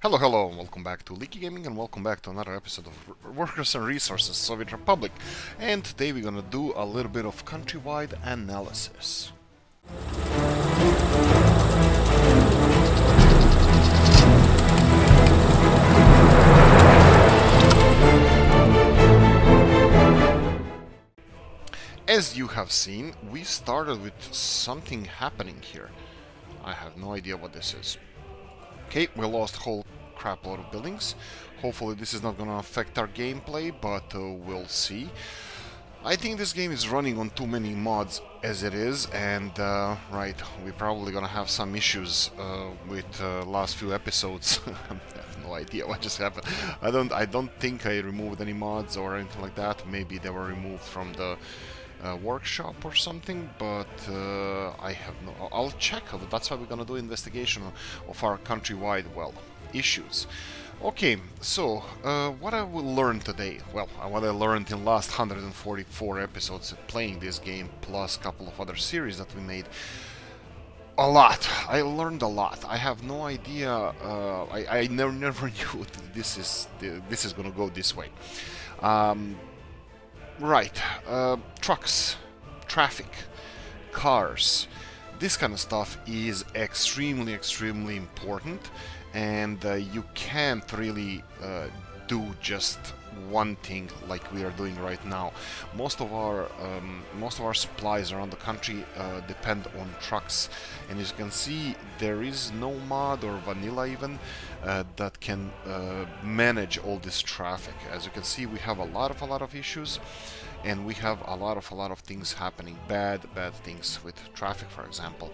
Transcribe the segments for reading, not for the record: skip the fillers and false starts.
Hello, hello, and welcome back to Oolykee Gaming, and welcome back to another episode of Workers and Resources Soviet Republic. And today we're gonna do a little bit of countrywide analysis. As you have seen, we started with something happening here. I have no idea what this is. Okay, we lost a whole crap load of buildings. Hopefully this is not gonna affect our gameplay, but we'll see. I think this game is running on too many mods as it is, and right, we're probably gonna have some issues with last few episodes. I have no idea what just happened. I don't think I removed any mods or anything like that. Maybe they were removed from the workshop or something, but I have no. I'll check. That's why we're gonna do investigation of our countrywide issues. Okay, so what I will learn today? Well, what I learned in last 144 episodes playing this game, plus a couple of other series that we made. A lot. I learned a lot. I have no idea. I never knew that this is gonna go this way. Right, trucks, traffic, cars, this kind of stuff is extremely important, and you can't really do just one thing like we are doing right now. Most of our supplies around the country depend on trucks, and as you can see, there is no mod or vanilla even that can manage all this traffic. As you can see, we have a lot of issues, and we have a lot of things happening, bad things with traffic. For example,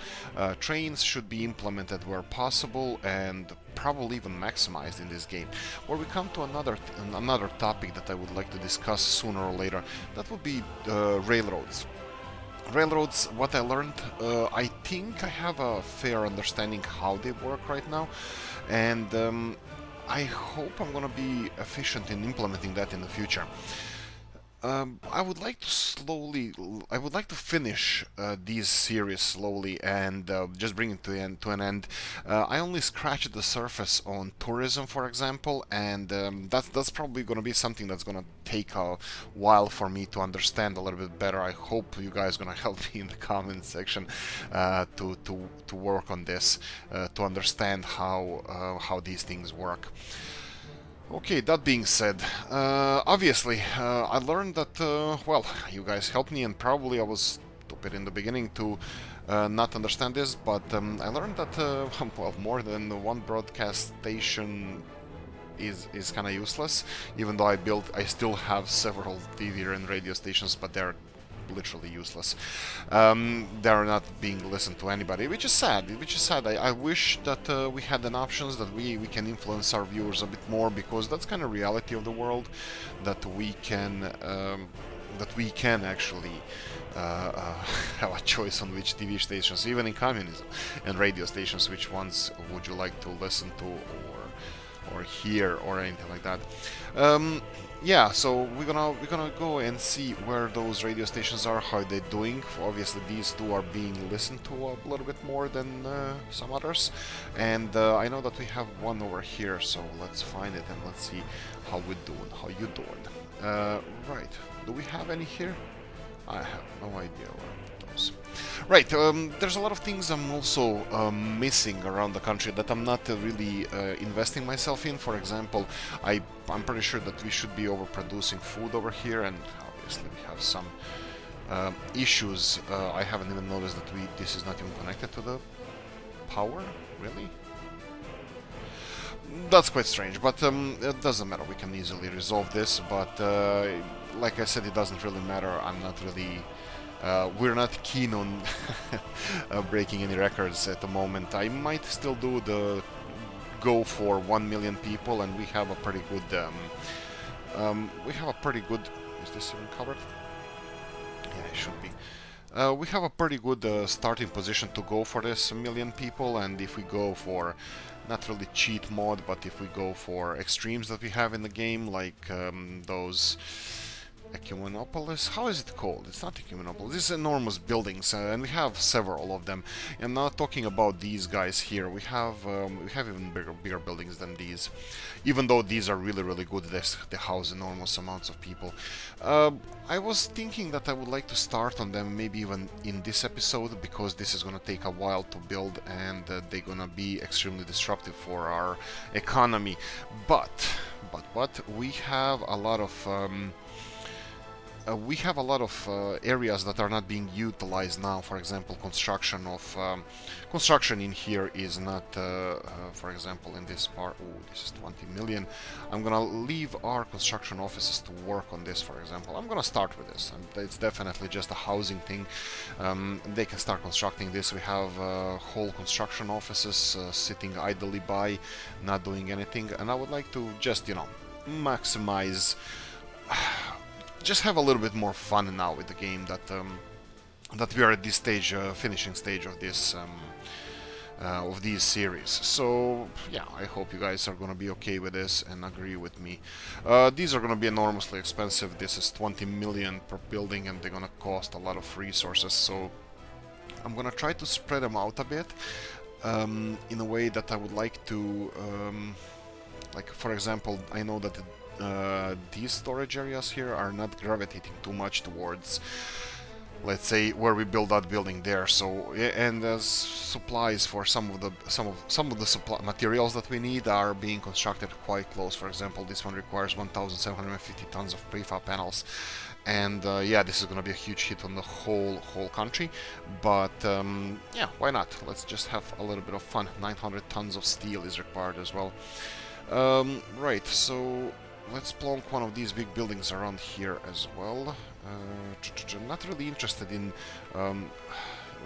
trains should be implemented where possible and probably even maximized in this game. Where we come to another topic that I would like to discuss sooner or later, that would be railroads. Railroads, what I learned, I think I have a fair understanding how they work right now, and I hope I'm gonna be efficient in implementing that in the future. I would like to finish these series slowly and just bring it to an end. I only scratched the surface on tourism, for example, and that's probably going to be something that's going to take a while for me to understand a little bit better. I hope you guys are going to help me in the comment section to work on this, to understand how these things work. Okay, that being said, obviously, I learned that, well, you guys helped me, and probably I was stupid in the beginning to not understand this, but I learned that, well, more than one broadcast station is kind of useless, even though I still have several TV and radio stations, but they're literally useless. They're not being listened to anybody, which is sad. I wish that we had an options that we can influence our viewers a bit more, because that's kind of reality of the world, that we can actually have a choice on which TV stations, even in communism, and radio stations, which ones would you like to listen to or hear or anything like that. Yeah, so we're gonna go and see where those radio stations are, how they're doing. Obviously, these two are being listened to a little bit more than some others, and I know that we have one over here. So let's find it and let's see how we're doing. How you doing? Right. Do we have any here? I have no idea where those. Right, there's a lot of things I'm also missing around the country that I'm not really investing myself in. For example, I'm pretty sure that we should be overproducing food over here, and obviously we have some issues. I haven't even noticed that this is not even connected to the power, really? That's quite strange, but it doesn't matter. We can easily resolve this, but like I said, it doesn't really matter. I'm not really... we're not keen on breaking any records at the moment. I might still do the go for 1 million people, and we have a pretty good... Is this even covered? Yeah, it should be. We have a pretty good starting position to go for this 1 million people, and if we go for not really cheat mod, but if we go for extremes that we have in the game, like those Ecumenopolis? How is it called? It's not Ecumenopolis. These enormous buildings, and we have several of them. I'm not talking about these guys here. We have even bigger buildings than these. Even though these are really good, they house enormous amounts of people. I was thinking that I would like to start on them maybe even in this episode, because this is gonna take a while to build, and they're gonna be extremely disruptive for our economy. But we have a lot of areas that are not being utilized now. For example, construction in here is not, for example, in this part. Oh, this is 20 million. I'm gonna leave our construction offices to work on this. For example, I'm gonna start with this, and it's definitely just a housing thing. They can start constructing this. We have whole construction offices sitting idly by, not doing anything, and I would like to just, maximize, just have a little bit more fun now with the game, that we are at this stage, finishing stage of this of these series. So yeah, I hope you guys are gonna be okay with this and agree with me. These are gonna be enormously expensive. This is 20 million per building, and they're gonna cost a lot of resources. So I'm gonna try to spread them out a bit, in a way that I would like to, like for example, I know that these storage areas here are not gravitating too much towards, let's say, where we build that building there. So and as supplies for some of the supply materials that we need are being constructed quite close. For example, this one requires 1,750 tons of prefab panels, and yeah, this is going to be a huge hit on the whole country. But yeah, why not? Let's just have a little bit of fun. 900 tons of steel is required as well. Right, so let's plonk one of these big buildings around here as well. Not really interested in,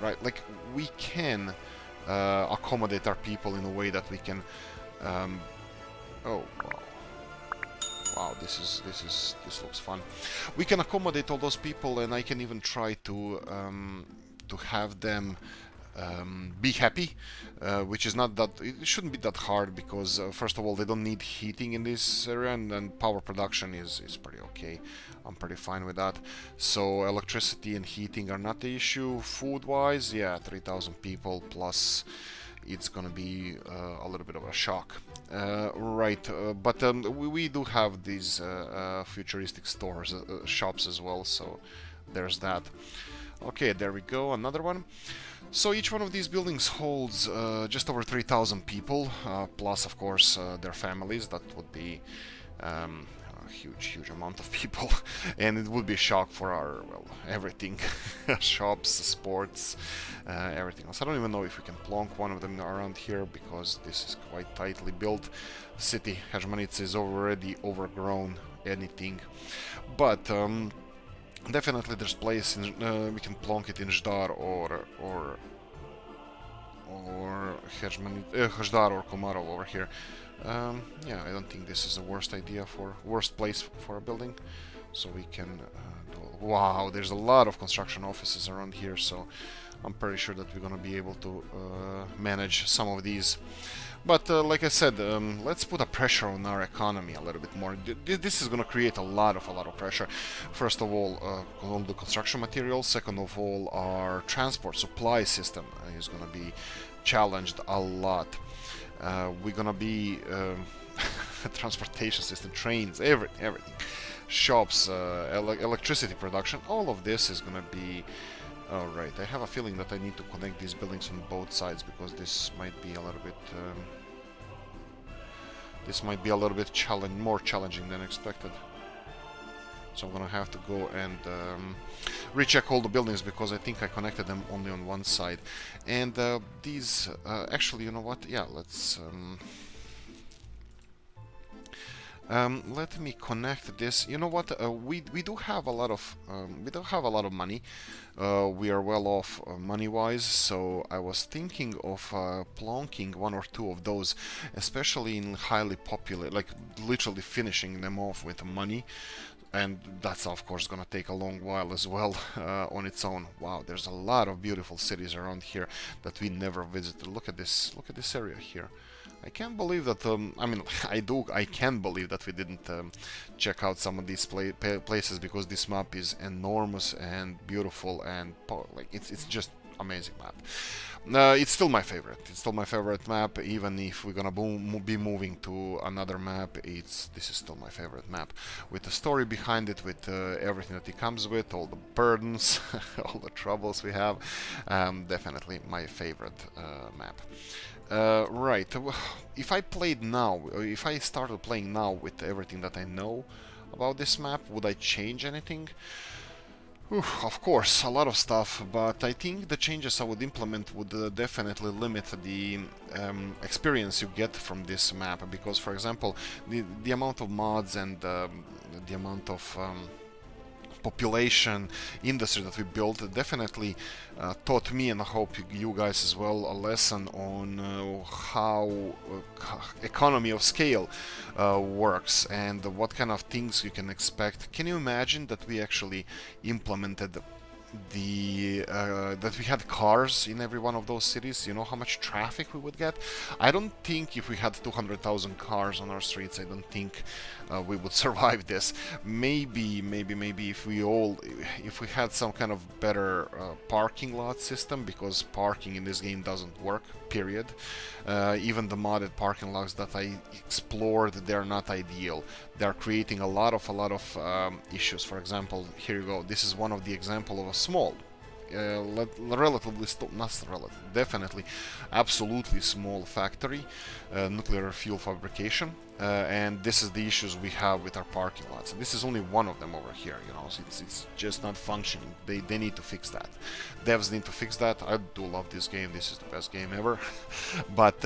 right, like we can accommodate our people in a way that we can. Oh wow, this looks fun. We can accommodate all those people, and I can even try to have them be happy, which is not that, it shouldn't be that hard, because first of all, they don't need heating in this area, and then power production is pretty okay. I'm pretty fine with that. So electricity and heating are not the issue. Food wise, yeah, 3,000 people plus, it's gonna be a little bit of a shock. Right, but we do have these futuristic stores, shops as well, so there's that. Okay, there we go, another one. So each one of these buildings holds just over 3,000 people, plus of course their families. That would be a huge amount of people, and it would be a shock for our, well, everything, shops, sports, everything else. I don't even know if we can plonk one of them around here, because this is quite tightly built. City Hejmanice is already overgrown anything, but definitely there's place in, we can plonk it in Ždar or Hejmanice, or Komarov over here. Yeah, I don't think this is the worst place for a building. So we can wow, there's a lot of construction offices around here, so I'm pretty sure that we're gonna be able to manage some of these. But like I said, let's put a pressure on our economy a little bit more. This is going to create a lot of pressure. First of all the construction materials. Second of all, our transport supply system is going to be challenged a lot. We're going to be transportation system, trains, everything, shops, electricity production. All of this is going to be. Alright, I have a feeling that I need to connect these buildings on both sides, because this might be a little bit more challenging than expected. So I'm gonna have to go and recheck all the buildings, because I think I connected them only on one side. And these, actually, you know what? Yeah, let's. Let me connect this. You know what? We do have a lot of money. We are well off money-wise. So I was thinking of plonking one or two of those, especially in highly populated, like literally finishing them off with money. And that's of course gonna take a long while as well on its own. Wow, there's a lot of beautiful cities around here that we never visited. Look at this area here. I can't believe that. I mean, I can believe that we didn't check out some of these places, because this map is enormous and beautiful, and like it's just amazing map. It's still my favorite. It's still my favorite map, even if we're gonna be moving to another map. This is still my favorite map, with the story behind it, with everything that it comes with, all the burdens, all the troubles we have. Definitely my favorite map. Right. If I played now, if I started playing now with everything that I know about this map, would I change anything? Of course, a lot of stuff, but I think the changes I would implement would definitely limit the experience you get from this map, because, for example, the amount of mods and the amount of population industry that we built definitely taught me, and I hope you guys as well, a lesson on how economy of scale works, and what kind of things you can expect. Can you imagine that we actually implemented that we had cars in every one of those cities? You know how much traffic we would get? I don't think if we had 200,000 cars on our streets, I don't think we would survive this. Maybe if we had some kind of better parking lot system, because parking in this game doesn't work, period. Even the modded parking lots that I explored, they're not ideal. They're creating a lot of issues. For example, here you go. This is one of the example of a small, definitely, absolutely small factory, nuclear fuel fabrication, and this is the issues we have with our parking lots. And this is only one of them over here. You know, so it's just not functioning. They need to fix that. Devs need to fix that. I do love this game. This is the best game ever, but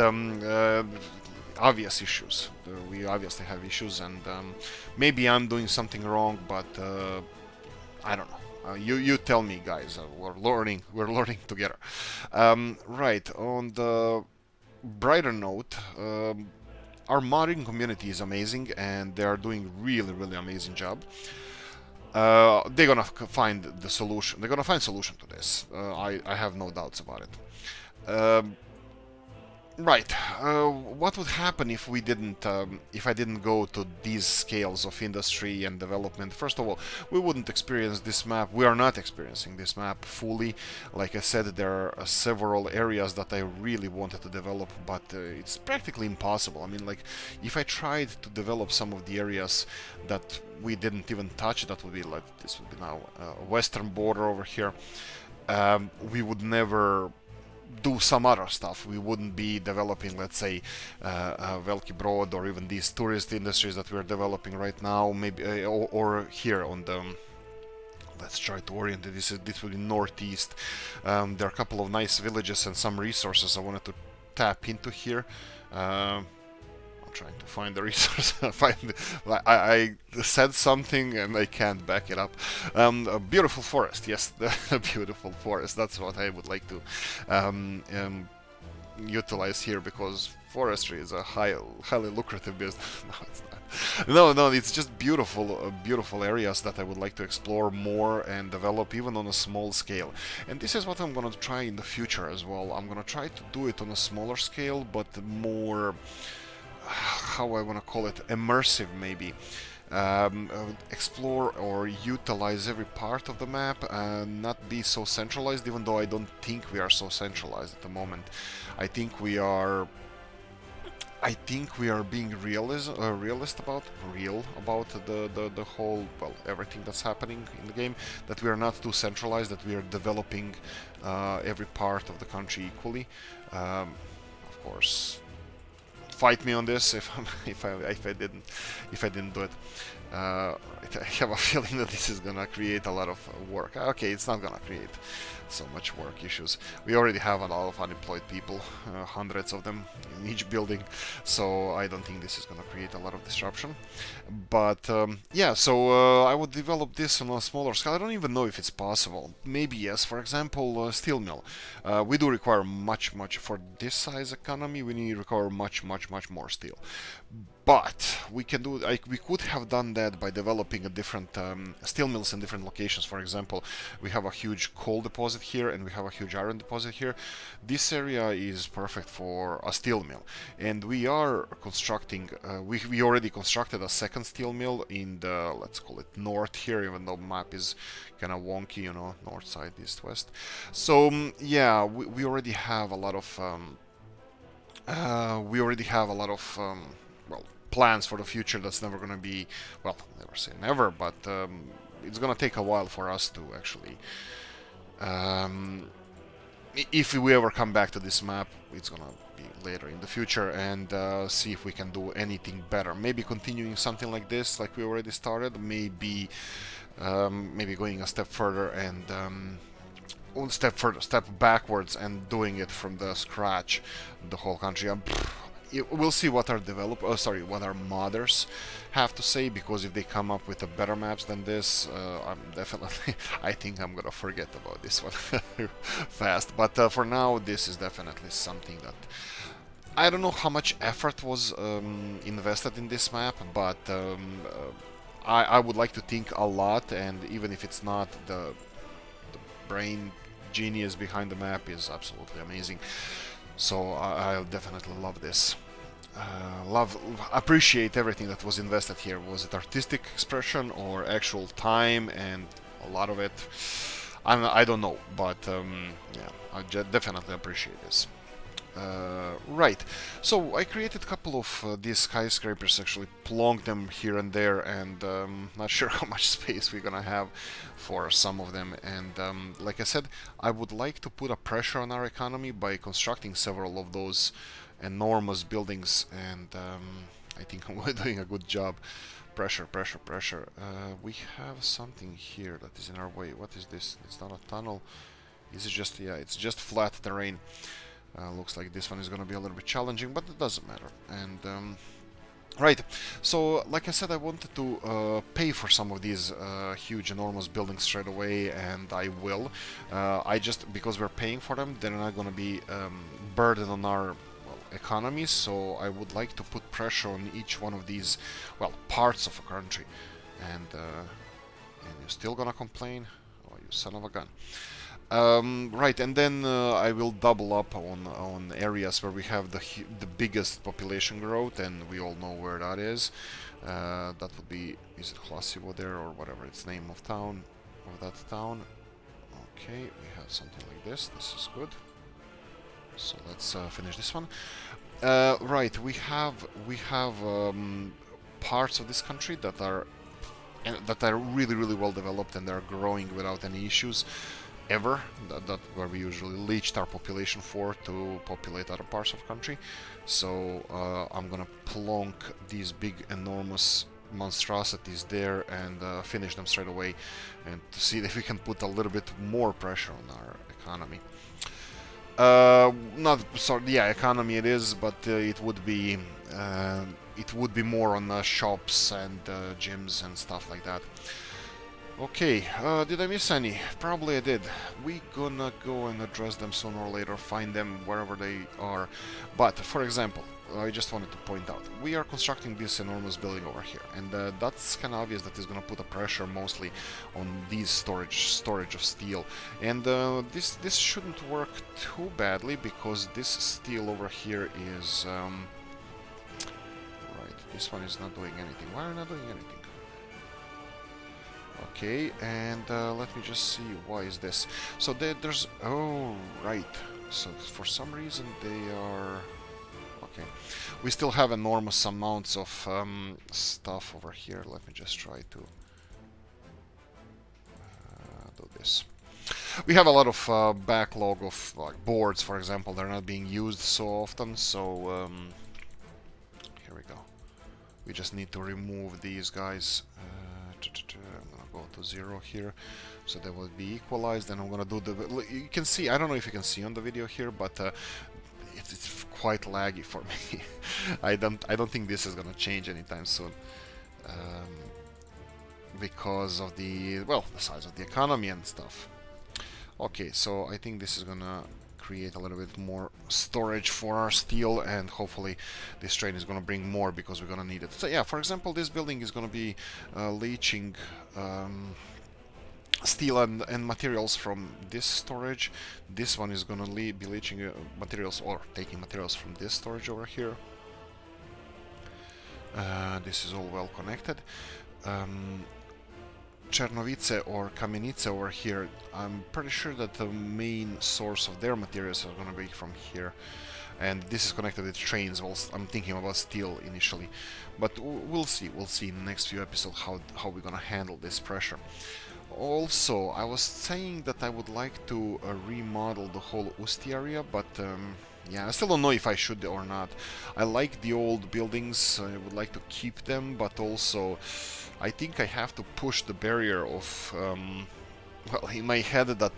obvious issues. We obviously have issues, and maybe I'm doing something wrong, but I don't know. You tell me, guys. We're learning together. Right. On the brighter note, our modding community is amazing, and they are doing really amazing job. They're gonna find the solution. They're gonna find solution to this. I have no doubts about it. Right. What would happen if we didn't, if I didn't go to these scales of industry and development? First of all, we wouldn't experience this map. We are not experiencing this map fully. Like I said, there are several areas that I really wanted to develop, but it's practically impossible. I mean, like, if I tried to develop some of the areas that we didn't even touch, that would be like, this would be now western border over here. We would never do some other stuff. We wouldn't be developing, let's say, Veliki Brod, or even these tourist industries that we're developing right now. Maybe or here on the. Let's try to orient it. This will be northeast. There are a couple of nice villages and some resources I wanted to tap into here. I'm trying to find the resource. I said something and I can't back it up. A beautiful forest, yes, a beautiful forest. That's what I would like to utilize here, because forestry is a highly lucrative business. No, it's not. No, it's just beautiful areas that I would like to explore more and develop, even on a small scale. And this is what I'm gonna try in the future as well. I'm gonna try to do it on a smaller scale, but more, how I want to call it, immersive maybe. Explore or utilize every part of the map and not be so centralized, even though I don't think we are so centralized at the moment. I think we are being realist about the whole, well, everything that's happening in the game, that we are not too centralized, that we are developing every part of the country equally. Of course, fight me on this if I didn't do it. I have a feeling that this is gonna create a lot of work. Okay, it's not gonna create so much work issues. We already have a lot of unemployed people, hundreds of them in each building, so I don't think this is gonna create a lot of disruption. But yeah, so I would develop this on a smaller scale. I don't even know if it's possible. Maybe yes. For example, steel mill. We do require much for this size economy. We need to require much much more steel. But we can do, we could have done that by developing a different steel mills in different locations. For example, we have a huge coal deposit here and we have a huge iron deposit here. This area is perfect for a steel mill, and we are constructing, we already constructed a second steel mill in the, let's call it north here, even though map is kind of wonky, you know, north side, east, west. So yeah, we already have a lot of well, plans for the future. That's never going to be, well, never say never, but it's going to take a while for us to actually, if we ever come back to this map, it's going to be later in the future, and see if we can do anything better. Maybe continuing something like this, like we already started, maybe maybe going a step further and one step backwards and doing it from the scratch, the whole country. We'll see what our what our modders have to say, because if they come up with a better maps than this, I'm definitely, I think I'm gonna forget about this one fast. But for now, this is definitely something that I don't know how much effort was invested in this map, but I would like to think a lot, and even if it's not, the brain genius behind the map is absolutely amazing. So I'll definitely love this. Appreciate everything that was invested here. Was it artistic expression or actual time and a lot of it? I don't know, but yeah, I definitely appreciate this. Right, so I created a couple of these skyscrapers, actually plonked them here and there, and not sure how much space we're gonna have for some of them. And like I said, I would like to put a pressure on our economy by constructing several of those enormous buildings, and I think I'm doing a good job. Pressure, pressure, pressure. We have something here that is in our way. What is this? It's not a tunnel. Is it just, yeah, it's just flat terrain. Looks like this one is going to be a little bit challenging, but it doesn't matter. And right, so like I said, I wanted to pay for some of these huge, enormous buildings straight away, and I will. I just, because we're paying for them, they're not going to be burden on our, well, economy. So I would like to put pressure on each one of these, well, parts of a country. And you're still gonna complain? Oh, you son of a gun. Right, and then I will double up on areas where we have the biggest population growth, and we all know where that is. That would be, is it Hlasivo there, or whatever its name of town, of that town. Okay, we have something like this. This is good. So let's finish this one. Right, we have parts of this country that are really well developed, and they're growing without any issues ever. That where we usually leached our population for to populate other parts of the country. So I'm gonna plonk these big, enormous monstrosities there and finish them straight away, and to see if we can put a little bit more pressure on our economy. Not sorry, yeah, economy it is, but it would be more on shops and gyms and stuff like that. Okay, did I miss any? Probably I did. We gonna go and address them sooner or later, find them wherever they are. But, for example, I just wanted to point out, we are constructing this enormous building over here, and that's kind of obvious that it's gonna put a pressure mostly on these storage of steel. And this shouldn't work too badly, because this steel over here is... right, this one is not doing anything. Why are you not doing anything? Okay, and let me just see, why is this? So there's... oh, right. So for some reason they are... okay. We still have enormous amounts of stuff over here. Let me just try to do this. We have a lot of backlog of like boards, for example. They're not being used so often, so here we go. We just need to remove these guys. I'm gonna go to 0 here, so they will be equalized, and I'm gonna do the... you can see, I don't know if you can see on the video here, but it's quite laggy for me. I don't think this is gonna change anytime soon, because of the, well, the size of the economy and stuff. Okay, so I think this is gonna create a little bit more storage for our steel, and hopefully this train is going to bring more because we're going to need it. So yeah, for example, this building is going to be leaching steel and materials from this storage. This one is going to be leaching materials, or taking materials from this storage over here. This is all well connected. Chernovice or Kamenice over here, I'm pretty sure that the main source of their materials are going to be from here. And this is connected with trains. Well, I'm thinking about steel initially. But we'll see. We'll see in the next few episodes how we're going to handle this pressure. Also, I was saying that I would like to remodel the whole Usti area, but yeah, I still don't know if I should or not. I like the old buildings, I would like to keep them, but also I think I have to push the barrier of, well, in my head that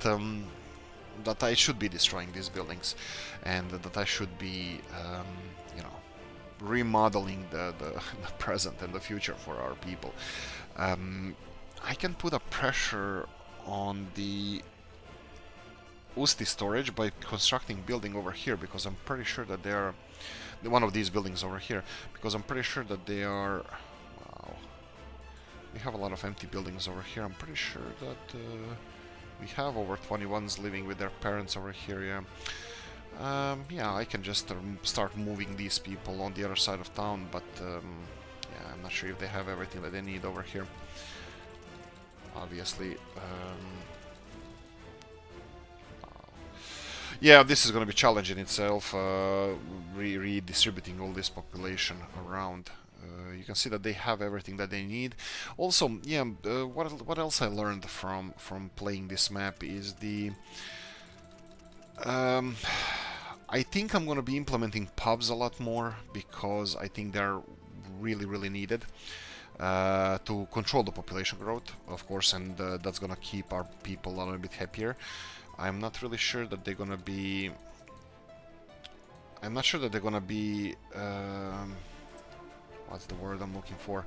that I should be destroying these buildings, and that I should be, you know, remodeling the present and the future for our people. I can put a pressure on the Usti storage by constructing building over here, because I'm pretty sure that they are one of these buildings over here, because I'm pretty sure that they are, wow, we have a lot of empty buildings over here. I'm pretty sure that we have over 21s living with their parents over here. Yeah, yeah, I can just start moving these people on the other side of town, but yeah, I'm not sure if they have everything that they need over here. Obviously, yeah, this is going to be challenging itself, redistributing all this population around. You can see that they have everything that they need. Also, yeah, what else I learned from playing this map is the I think I'm going to be implementing pubs a lot more, because I think they're really needed. To control the population growth, of course, and that's gonna keep our people a little bit happier. I'm not really sure that they're gonna be. I'm not sure that they're gonna be. What's the word I'm looking for?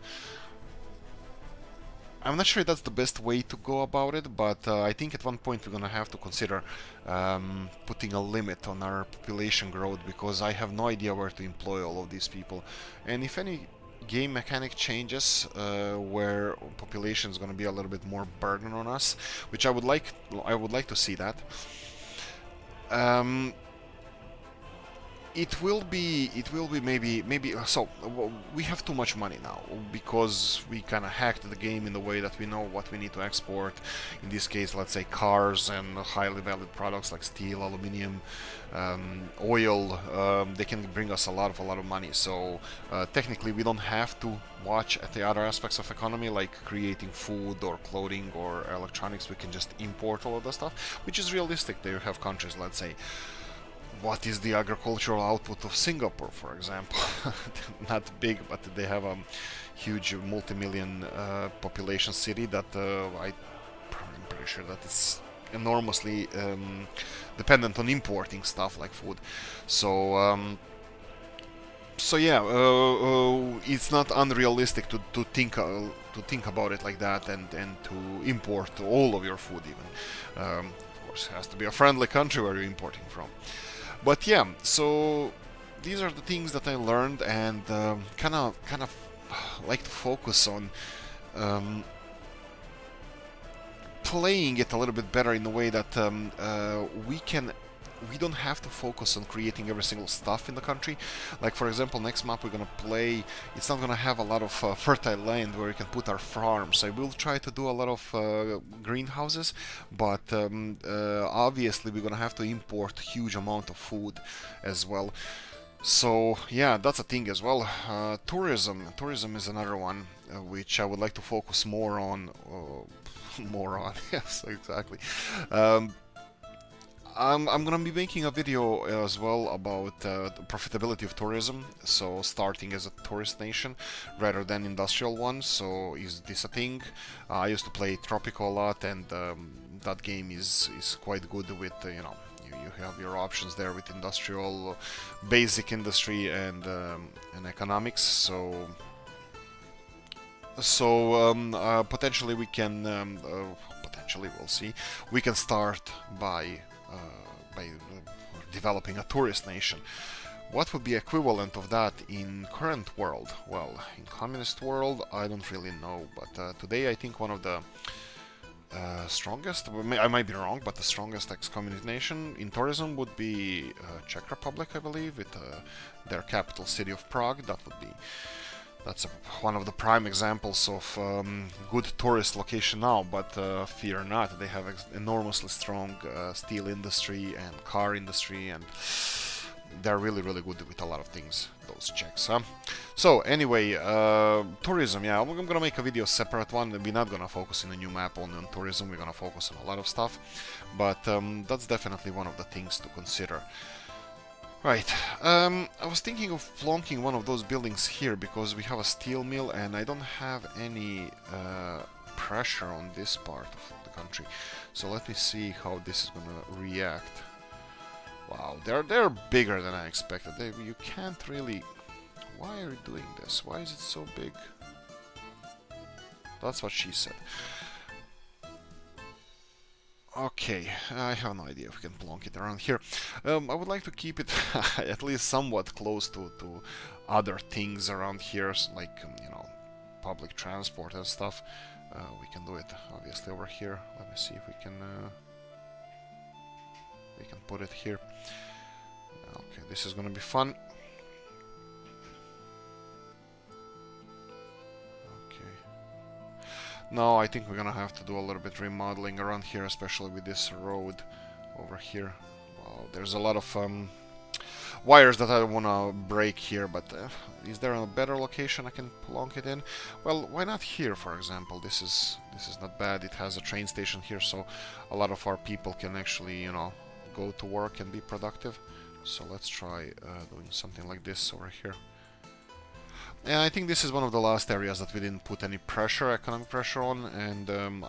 I'm not sure that's the best way to go about it, but I think at one point we're gonna have to consider putting a limit on our population growth, because I have no idea where to employ all of these people, and if any game mechanic changes where population is going to be a little bit more burden on us, which I would like to see that. It will be maybe so we have too much money now, because we kind of hacked the game in the way that we know what we need to export. In this case, let's say cars and highly valued products like steel, aluminium, oil. They can bring us a lot of money. So technically we don't have to watch at the other aspects of economy, like creating food or clothing or electronics. We can just import all of the stuff, which is realistic. They have countries, let's say, what is the agricultural output of Singapore, for example? Not big, but they have a huge multi-million population city that I'm pretty sure that it's enormously dependent on importing stuff like food. So so yeah, it's not unrealistic to think about it like that, and to import all of your food even. Of course, it has to be a friendly country where you're importing from. But yeah, so these are the things that I learned, and kind of like to focus on playing it a little bit better in the way that we don't have to focus on creating every single stuff in the country. Like, for example, next map we're gonna play, it's not gonna have a lot of fertile land where we can put our farms. I will try to do a lot of greenhouses, but obviously we're gonna have to import huge amount of food as well. So yeah, that's a thing as well. Tourism is another one which I would like to focus more on. More on, yes, exactly. I'm gonna be making a video as well about the profitability of tourism, so starting as a tourist nation rather than industrial one. So is this a thing? I used to play Tropico a lot, and that game is quite good with you know, you have your options there with industrial, basic industry, and economics. So potentially we can potentially, we'll see, we can start by developing a tourist nation. What would be equivalent of that in current world? Well, in communist world, I don't really know, but today I think one of the strongest, I might be wrong, but the strongest ex-communist nation in tourism would be Czech Republic, I believe, with their capital city of Prague. That's one of the prime examples of good tourist location now, but fear not, they have enormously strong steel industry and car industry, and they're really good with a lot of things, those Czechs, huh? So anyway, tourism, yeah, I'm gonna make a video separate one. We're not gonna focus in the new map only on tourism, we're gonna focus on a lot of stuff, but that's definitely one of the things to consider. Right, I was thinking of plonking one of those buildings here because we have a steel mill and I don't have any pressure on this part of the country. So let me see how this is gonna react. Wow, they're bigger than I expected. You can't really... Why are you doing this? Why is it so big? That's what she said. Okay, I have no idea if we can plonk it around here. I would like to keep it at least somewhat close to other things around here, like, you know, public transport and stuff. We can do it, obviously, over here. Let me see if we can put it here. Okay, this is gonna be fun. Okay. No, I think we're gonna have to do a little bit remodeling around here, especially with this road over here. Wow, there's a lot of wires that I don't wanna break here, but is there a better location I can plonk it in? Well, why not here, for example? This is not bad. It has a train station here, so a lot of our people can actually, you know, go to work and be productive. So let's try doing something like this over here. And I think this is one of the last areas that we didn't put any economic pressure on, and I'm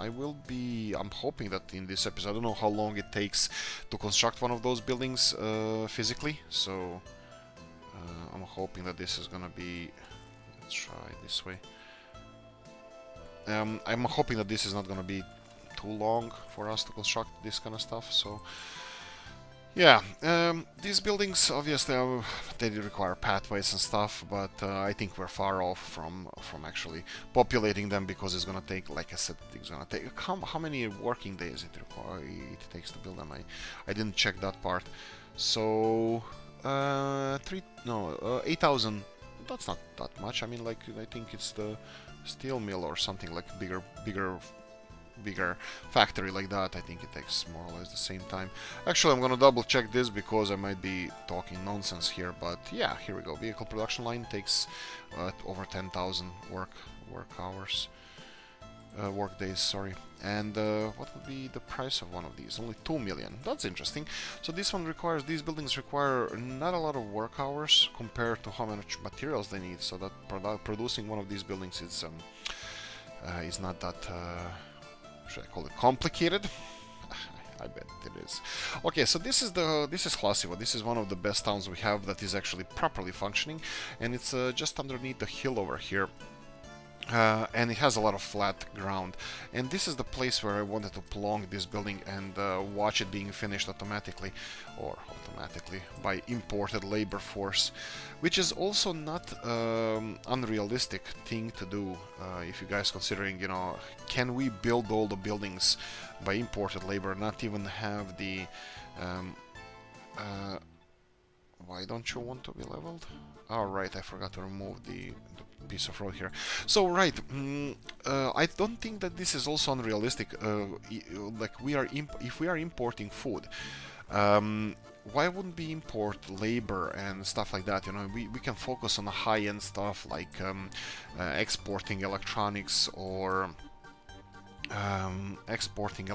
hoping that in this episode, I don't know how long it takes to construct one of those buildings physically, so I'm hoping that this is gonna be, let's try this way. I'm hoping that this is not gonna be too long for us to construct this kind of stuff, so yeah, these buildings, obviously, they require pathways and stuff, but I think we're far off from actually populating them, because it's gonna take, like I said, it's gonna take, how many working days it takes to build them? I didn't check that part. So 8,000. That's not that much. I mean, like, I think it's the steel mill or something like bigger factory like that. I think it takes more or less the same time. Actually, I'm gonna double check this because I might be talking nonsense here, but yeah, here we go. Vehicle production line takes over 10,000 work days, sorry. And what would be the price of one of these? Only 2 million. That's interesting. So these buildings require not a lot of work hours compared to how much materials they need, so that producing one of these buildings is not that should I call it complicated? I bet it is. Okay, so this is Hlasivo. This is one of the best towns we have that is actually properly functioning, and it's just underneath the hill over here. And it has a lot of flat ground, and this is the place where I wanted to plonk this building and watch it being finished automatically by imported labor force, which is also not unrealistic thing to do. If you guys considering, you know, can we build all the buildings by imported labor, not even have the why don't you want to be leveled? Oh, right, I forgot to remove the piece of road here. So, right, I don't think that this is also unrealistic. Like, if we are importing food, why wouldn't we import labor and stuff like that? You know, we can focus on the high-end stuff like exporting electronics, or exporting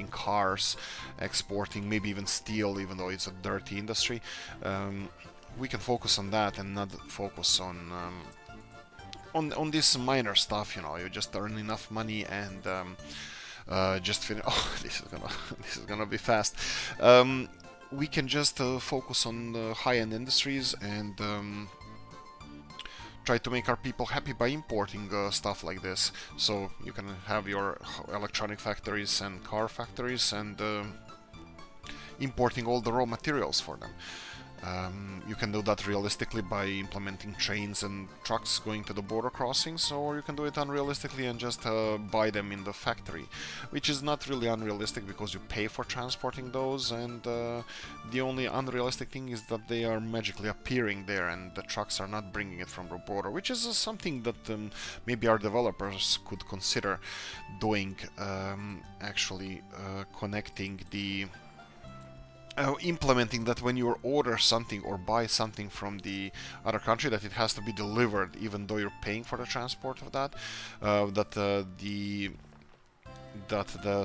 cars, exporting maybe even steel, even though it's a dirty industry. We can focus on that and not focus on this minor stuff. You know, you just earn enough money and just finish. Oh, this is gonna be fast. We can just focus on the high-end industries and try to make our people happy by importing stuff like this. So you can have your electronic factories and car factories, and importing all the raw materials for them. You can do that realistically by implementing trains and trucks going to the border crossings, or you can do it unrealistically and just buy them in the factory, which is not really unrealistic because you pay for transporting those, and the only unrealistic thing is that they are magically appearing there and the trucks are not bringing it from the border, which is something that maybe our developers could consider doing, actually connecting the implementing that when you order something or buy something from the other country, that it has to be delivered even though you're paying for the transport of that, that the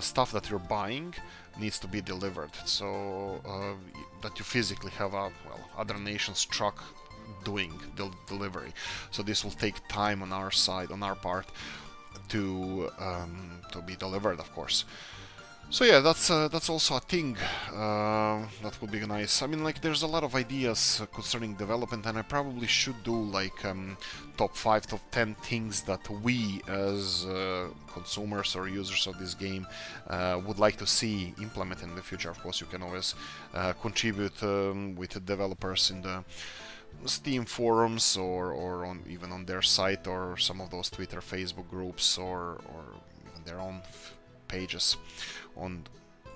stuff that you're buying needs to be delivered, so that you physically have a other nation's truck doing the delivery. So this will take time on our side, on our part, to be delivered, of course. So yeah, that's also a thing that would be nice. I mean, like, there's a lot of ideas concerning development, and I probably should do like top 5, top 10 things that we as consumers or users of this game would like to see implemented in the future. Of course, you can always contribute with the developers in the Steam forums or even on their site, or some of those Twitter, Facebook groups, or even their own pages on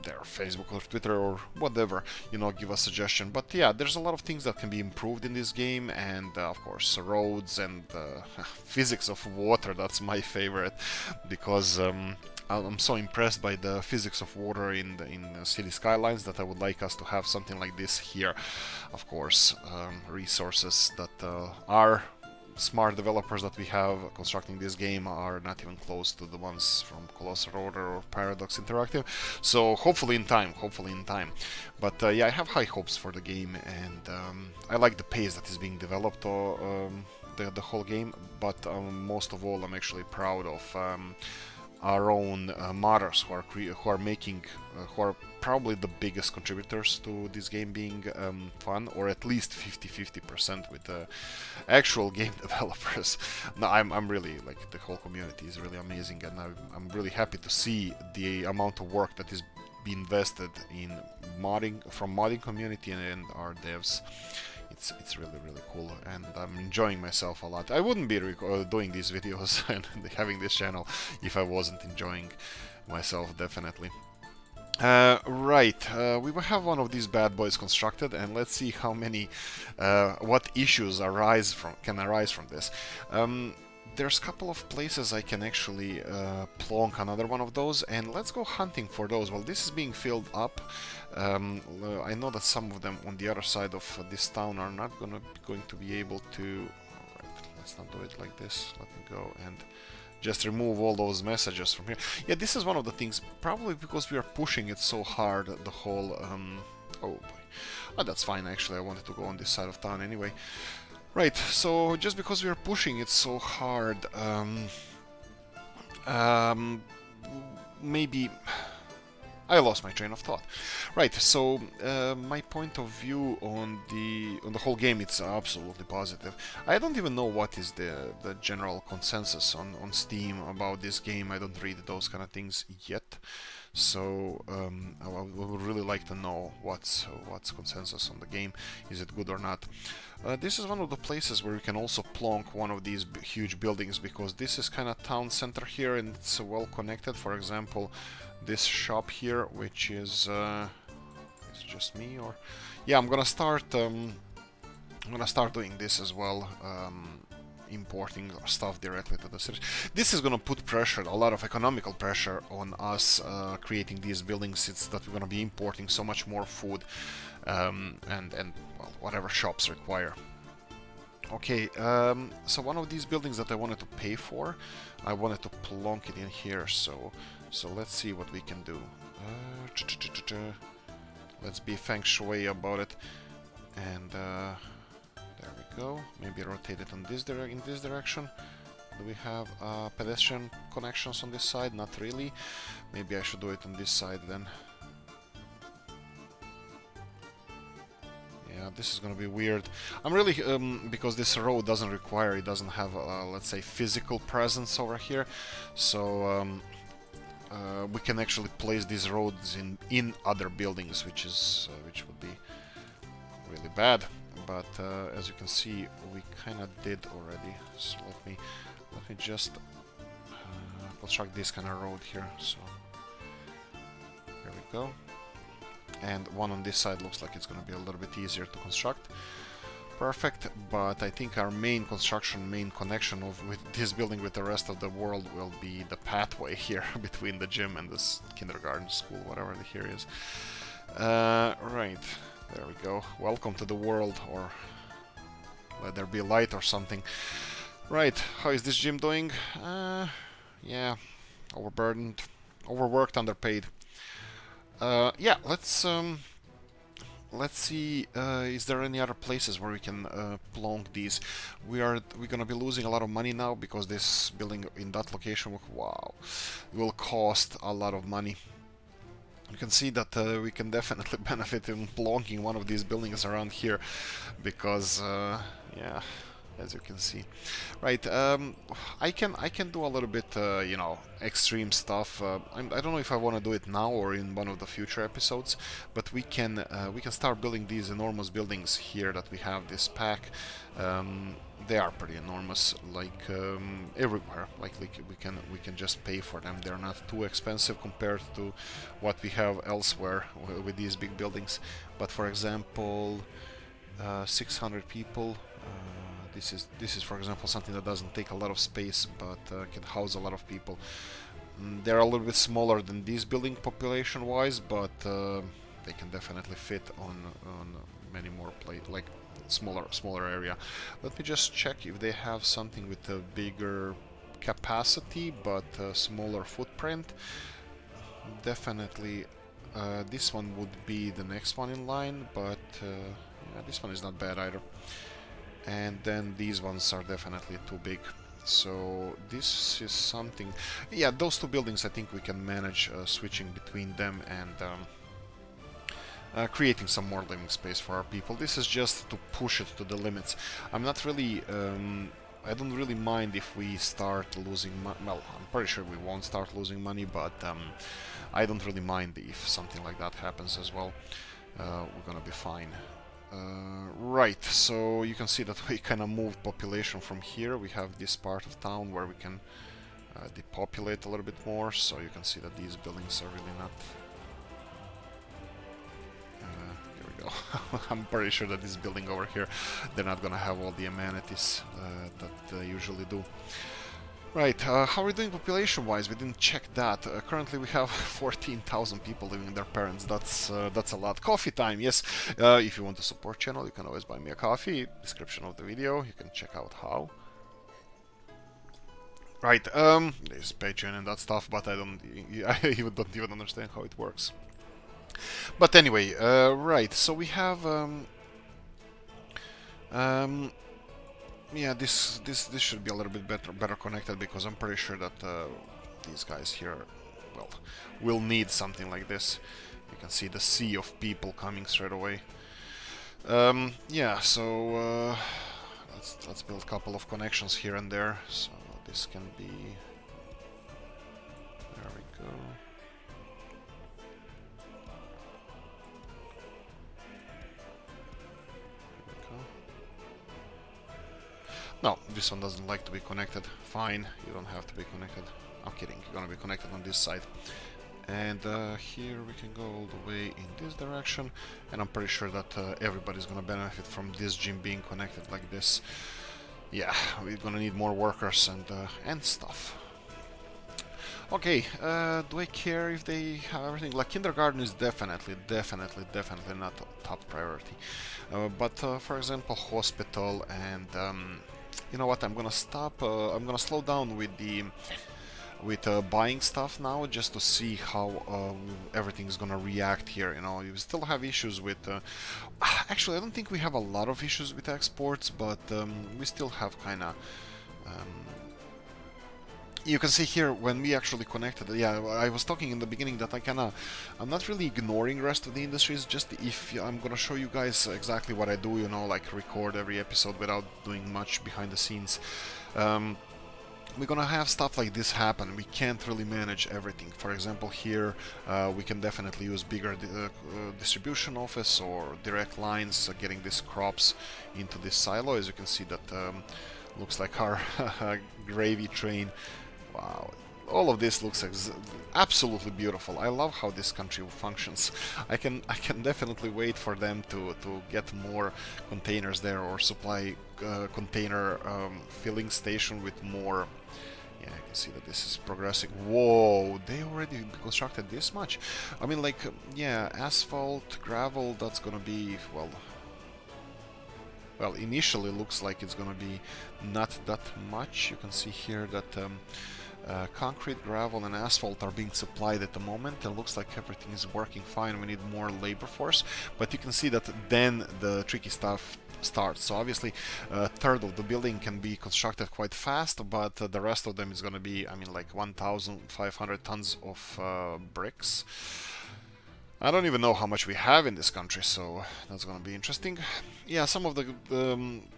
their Facebook or Twitter or whatever, give a suggestion. But yeah, there's a lot of things that can be improved in this game, and of course roads and physics of water. That's my favorite, because I'm so impressed by the physics of water in City Skylines that I would like us to have something like this here. Of course, resources that are smart developers that we have constructing this game are not even close to the ones from Colossal Order or Paradox Interactive, so hopefully in time. But yeah, I have high hopes for the game, and I like the pace that is being developed, the whole game. But most of all, I'm actually proud of our own modders who are probably the biggest contributors to this game being fun, or at least 50-50% with the actual game developers. No, I'm really, like, the whole community is really amazing, and I'm really happy to see the amount of work that is being invested in modding from modding community and our devs. It's really, really cool, and I'm enjoying myself a lot. I wouldn't be doing these videos and having this channel if I wasn't enjoying myself, definitely. Right, we will have one of these bad boys constructed, and let's see how many, what issues can arise from this. There's a couple of places I can actually plonk another one of those, and let's go hunting for those. Well, this is being filled up. I know that some of them on the other side of this town are not going to be able to... Alright, let's not do it like this. Let me go and just remove all those messages from here. Yeah, this is one of the things, probably because we are pushing it so hard, the whole... oh boy. Oh, that's fine, actually. I wanted to go on this side of town anyway. Right, so just because we are pushing it so hard, maybe... I lost my train of thought. Right, so my point of view on the whole game, it's absolutely positive. I don't even know what is the general consensus on Steam about this game. I don't read those kind of things yet. So I would really like to know what's consensus on the game. Is it good or not? This is one of the places where you can also plonk one of these huge buildings, because this is kind of town center here, and it's well connected. For example, this shop here, which is it just me, or yeah, I'm gonna start doing this as well. Importing stuff directly to the city. This is gonna put pressure, a lot of economical pressure on us creating these buildings. It's that we're gonna be importing so much more food and well, whatever shops require. Okay, so one of these buildings that I wanted to pay for, I wanted to plonk it in here. So let's see what we can do. Let's be feng shui about it, and there we go. Maybe rotate it in this direction. Do we have pedestrian connections on this side? Not really. Maybe I should do it on this side then. Yeah, this is gonna be weird. I'm really because this road doesn't have let's say physical presence over here. So we can actually place these roads in other buildings, which would be really bad. But as you can see, we kind of did already. So let me just construct this kind of road here. So here we go. And one on this side looks like it's going to be a little bit easier to construct. Perfect, but I think our main connection with this building with the rest of the world will be the pathway here between the gym and this kindergarten school, whatever the here is. Right, there we go. Welcome to the world, or let there be light or something. Right, how is this gym doing? Yeah, overburdened, overworked, underpaid. Yeah, let's see, is there any other places where we can plonk these? We're gonna be losing a lot of money now because this building in that location, wow, will cost a lot of money. You can see that we can definitely benefit in plonking one of these buildings around here, because yeah, as you can see. Right, I can do a little bit, you know, extreme stuff. I don't know if I want to do it now or in one of the future episodes, but we can start building these enormous buildings here that we have this pack. They are pretty enormous, like everywhere. Like we can just pay for them. They're not too expensive compared to what we have elsewhere with these big buildings. But for example, 600 people. This is, for example, something that doesn't take a lot of space, but can house a lot of people. They're a little bit smaller than this building population-wise, but they can definitely fit on many more like smaller area. Let me just check if they have something with a bigger capacity but smaller footprint. Definitely, this one would be the next one in line, but yeah, this one is not bad either. And then these ones are definitely too big. So this is something. Yeah, those two buildings I think we can manage switching between them and creating some more living space for our people. This is just to push it to the limits. I'm not really I don't really mind if we start losing money. Well, I'm pretty sure we won't start losing money, but I don't really mind if something like that happens as well. We're gonna be fine. Right, so you can see that we kind of moved population from here. We have this part of town where we can depopulate a little bit more, so you can see that these buildings are really not... here we go. I'm pretty sure that this building over here, they're not gonna have all the amenities that they usually do. Right, how are we doing population-wise? We didn't check that. Currently we have 14,000 people living with their parents. That's a lot. Coffee time, yes. If you want to support channel, you can always buy me a coffee. Description of the video, you can check out how. Right, there's Patreon and that stuff, but I don't even understand how it works. But anyway, right, so we have yeah, this should be a little bit better connected, because I'm pretty sure that these guys here, well, will need something like this. You can see the sea of people coming straight away. Yeah, so let's build a couple of connections here and there. So this can be. There we go. No, this one doesn't like to be connected. Fine, you don't have to be connected. I'm kidding, you're gonna be connected on this side. And here we can go all the way in this direction. And I'm pretty sure that everybody's gonna benefit from this gym being connected like this. Yeah, we're gonna need more workers and stuff. Okay, do I care if they have everything? Like, kindergarten is definitely not top priority. But for example, hospital and you know what? I'm gonna stop. I'm gonna slow down with buying stuff now, just to see how everything's gonna react here. You know, you still have issues with. Actually, I don't think we have a lot of issues with exports, but we still have kind of. You can see here when we actually connected. Yeah, I was talking in the beginning that I'm not really ignoring the rest of the industries. Just if I'm gonna show you guys exactly what I do, you know, like record every episode without doing much behind the scenes. we're gonna have stuff like this happen. We can't really manage everything. For example, here we can definitely use bigger distribution office or direct lines, getting these crops into this silo. As you can see, that looks like our gravy train. Wow, all of this looks absolutely beautiful. I love how this country functions. I can definitely wait for them to get more containers there, or supply container filling station with more. Yeah, I can see that this is progressing. Whoa, they already constructed this much. I mean, like, yeah, asphalt, gravel, that's gonna be, well, initially looks like it's gonna be not that much. You can see here that concrete, gravel, and asphalt are being supplied at the moment. It looks like everything is working fine. We need more labor force, but you can see that then the tricky stuff starts. So obviously, a third of the building can be constructed quite fast, but the rest of them is going to be, I mean, like 1,500 tons of bricks. I don't even know how much we have in this country, so that's going to be interesting. Yeah, some of the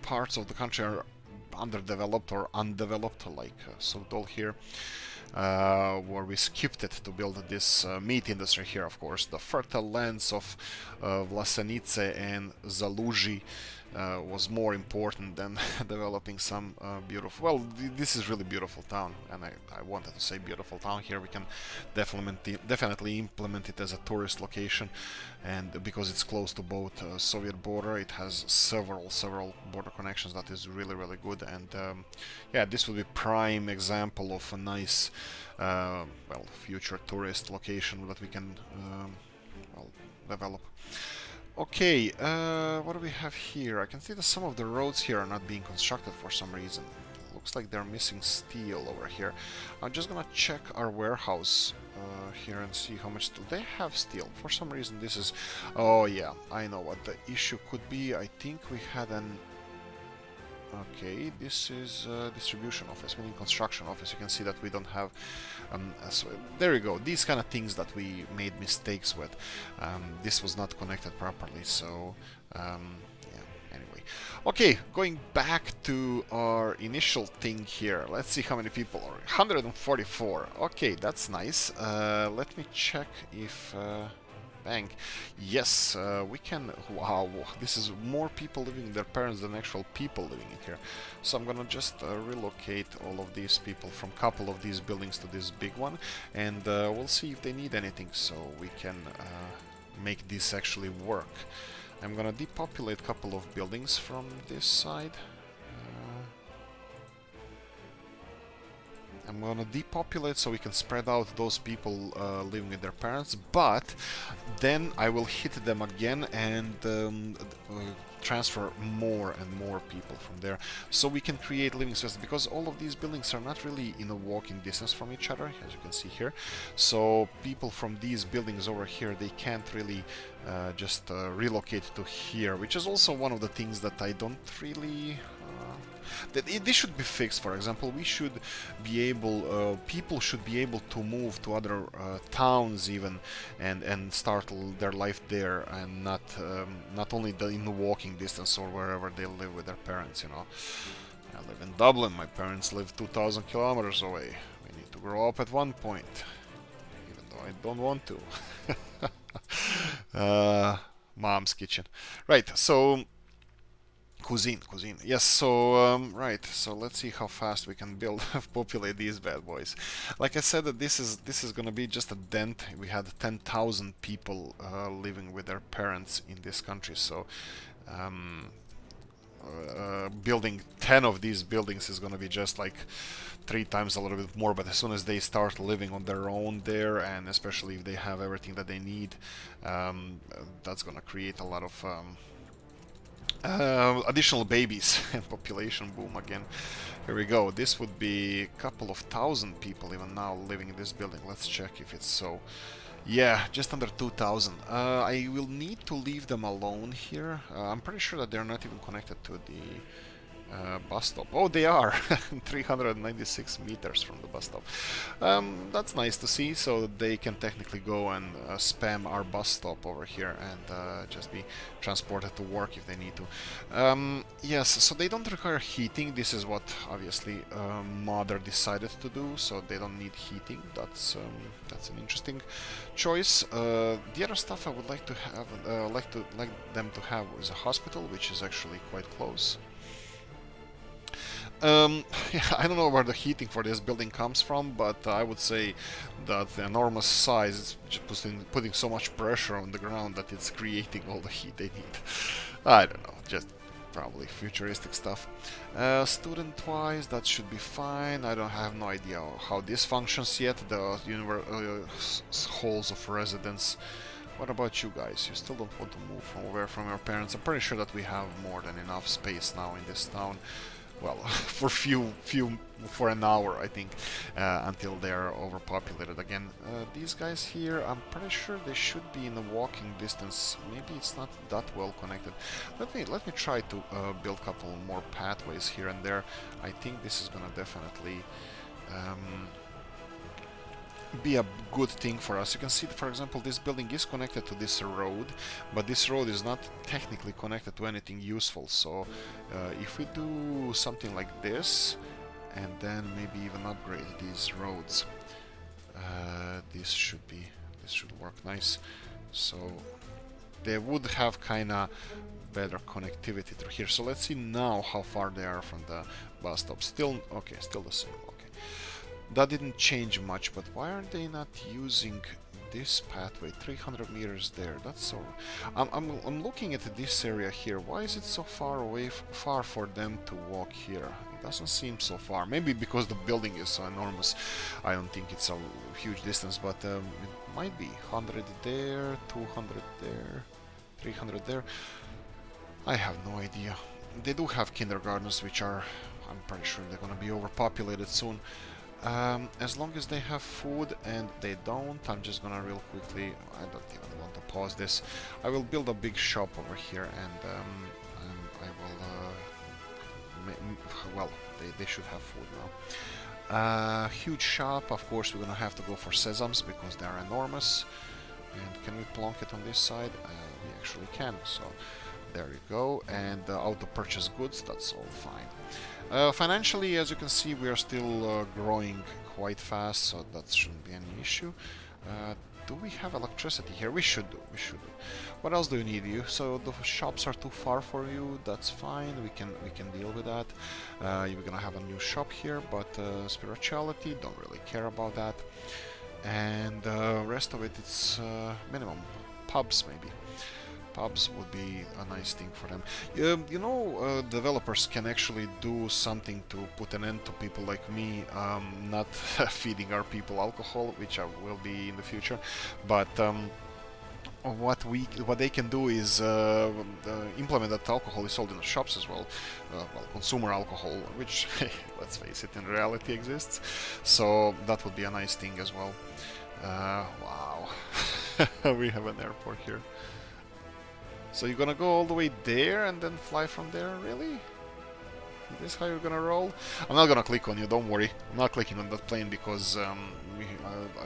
parts of the country are underdeveloped or undeveloped, like Sogdol here, where we skipped it to build this meat industry here, of course. The fertile lands of Vlasenice and Zaluži was more important than developing some beautiful... Well, this is really beautiful town, and I wanted to say beautiful town here. We can definitely implement it as a tourist location, and because it's close to both Soviet border, it has several border connections. That is really good, and yeah, this will be prime example of a nice well, future tourist location that we can well, develop. Okay, what do we have here? I can see that some of the roads here are not being constructed for some reason. Looks like they're missing steel over here. I'm just gonna check our warehouse here and see how much do they have steel. For some reason this is... Oh yeah, I know what the issue could be. I think we had an... Okay, this is distribution office, meaning construction office. You can see that we don't have... so there you go, these kind of things that we made mistakes with. This was not connected properly, so... yeah, anyway. Okay, going back to our initial thing here. Let's see how many people are. 144. Okay, that's nice. Let me check if... Bang. Yes, we can... Wow, this is more people living with their parents than actual people living in here. So I'm gonna just relocate all of these people from a couple of these buildings to this big one, and we'll see if they need anything, so we can make this actually work. I'm gonna depopulate a couple of buildings from this side. I'm gonna depopulate so we can spread out those people living with their parents, but then I will hit them again and transfer more and more people from there, so we can create living spaces, because all of these buildings are not really in a walking distance from each other, as you can see here. So people from these buildings over here, they can't really just relocate to here, which is also one of the things that I don't really... This should be fixed. For example, we should be able, people should be able to move to other towns even, and start their life there, and not only in the walking distance or wherever they live with their parents. You know, I live in Dublin. My parents live 2,000 kilometers away. We need to grow up at one point, even though I don't want to. Mom's kitchen, right? So. Cuisine. Yes, so, right, so let's see how fast we can populate these bad boys. Like I said, that this is gonna be just a dent. We had 10,000 people living with their parents in this country, so building 10 of these buildings is gonna be just like 3 times a little bit more, but as soon as they start living on their own there, and especially if they have everything that they need, that's gonna create a lot of additional babies and population boom again. Here we go. This would be a couple of thousand people even now living in this building. Let's check if it's so. Yeah, just under 2,000. I will need to leave them alone here. I'm pretty sure that they're not even connected to the bus stop. Oh, they are 396 meters from the bus stop. That's nice to see. So they can technically go and spam our bus stop over here and just be transported to work if they need to. Yes, so they don't require heating. This is what obviously Mother decided to do. So they don't need heating. That's an interesting choice. The other stuff I would like to have, like them to have, is a hospital, which is actually quite close. Yeah, I don't know where the heating for this building comes from, but I would say that the enormous size is just putting so much pressure on the ground that it's creating all the heat they need. I don't know, just probably futuristic stuff. Student-wise, that should be fine. I don't have no idea how this functions yet, the halls of residence. What about you guys? You still don't want to move away from your parents? I'm pretty sure that we have more than enough space now in this town. Well, for an hour, I think, until they're overpopulated again. These guys here, I'm pretty sure they should be in a walking distance. Maybe it's not that well connected. Let me try to build a couple more pathways here and there. I think this is gonna definitely be a good thing for us. You can see, for example, this building is connected to this road, but this road is not technically connected to anything useful. So if we do something like this and then maybe even upgrade these roads, this should work nice. So they would have kinda better connectivity through here. So let's see now how far they are from the bus stop. Still okay, still the same. That didn't change much, but why are they not using this pathway? 300 meters there. That's so. I'm looking at this area here. Why is it so far away, far for them to walk here? It doesn't seem so far. Maybe because the building is so enormous. I don't think it's a huge distance, but it might be 100 there, 200 there, 300 there. I have no idea. They do have kindergartens, which are, I'm pretty sure they're gonna be overpopulated soon. As long as they have food, and they don't, I'm just gonna real quickly, I don't even want to pause this, I will build a big shop over here, and I will, well, they should have food now. Huge shop, of course we're gonna have to go for sesams, because they are enormous. And can we plonk it on this side? We actually can, so there you go. And auto purchase goods, that's all fine. Financially, as you can see, we are still growing quite fast, so that shouldn't be any issue. Do we have electricity here? We should do. What else do you need? So the shops are too far for you. That's fine. We can deal with that. You're gonna have a new shop here, but spirituality, don't really care about that. And the rest of it, it's minimum. Pubs maybe. Pubs would be a nice thing for them. You know, developers can actually do something to put an end to people like me not feeding our people alcohol, which I will be in the future. But what they can do is implement that alcohol is sold in the shops as well. Well, consumer alcohol, which let's face it, in reality exists. So that would be a nice thing as well. Wow, we have an airport here. So you're gonna go all the way there and then fly from there, really? Is this how you're gonna roll? I'm not gonna click on you, don't worry. I'm not clicking on that plane because I